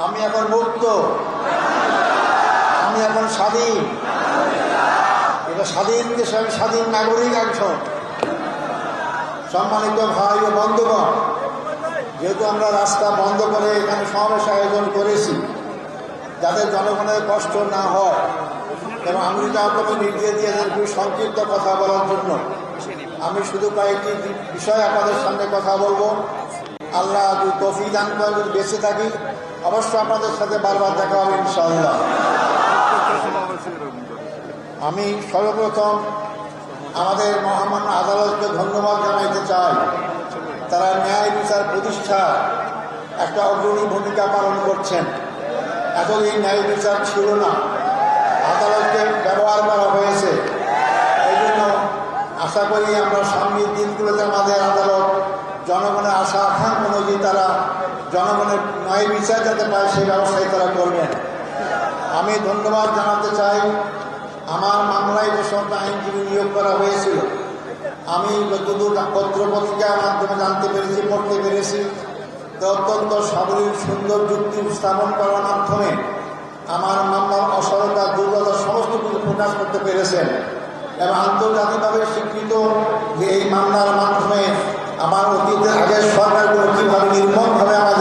আমি এখন মুক্ত, আমি এখন স্বাধীন। এটা স্বাধীন দেশে আমি স্বাধীন নাগরিক একজন। সম্মানিত ভাই ও বন্ধুগণ, যেহেতু আমরা রাস্তা বন্ধ করে এখানে সমাবেশ আয়োজন করেছি যাতে জনগণের কষ্ট না হয়, এবং আমি আপনাকে নির্দেশ দিয়ে খুব সংক্ষিপ্ত কথা বলার জন্য আমি শুধু কয়েকটি বিষয় আপনাদের সামনে কথা বলবো। আল্লাহ যদি তৌফিক দান করেন, যদি বেঁচে থাকি অবশ্যই আপনাদের সাথে বারবার দেখা হবে ইনশাআল্লাহ। আমি সর্বপ্রথম আমাদের মহামান্য আদালতকে ধন্যবাদ জানাইতে চাই। তারা ন্যায় বিচার প্রতিষ্ঠার একটা অগ্রণী ভূমিকা পালন করছেন। এতদিন ন্যায় বিচার ছিল না, আদালতকে ব্যবহার করা হয়েছে। এই জন্য আশা করি আমরা সামনের দিনগুলোতে আমাদের আদালত জনগণের আশা আকাঙ্ক্ষা অনুযায়ী তারা জনগণের ন্যায় বিচার যাতে পায় সেই ব্যবস্থাই তারা করবেন। আমি ধন্যবাদ জানাতে চাই আমার মামলায় যে সব আইনজীবী নিয়োগ করা হয়েছিল, আমি যতদূর পত্রপত্রিকার মাধ্যমে জানতে পেরেছি, পড়তে পেরেছি, অত্যন্ত সাবলীল সুন্দর যুক্তি স্থাপন করার মাধ্যমে আমার মামলার অসরতা দুর্বলতা সমস্ত কিছু প্রকাশ করতে পেরেছেন, এবং আন্তর্জাতিকভাবে স্বীকৃত যে এই মামলার মাধ্যমে আমার অতীতের আগের সরকারগুলো কীভাবে নির্মমভাবে আমাদের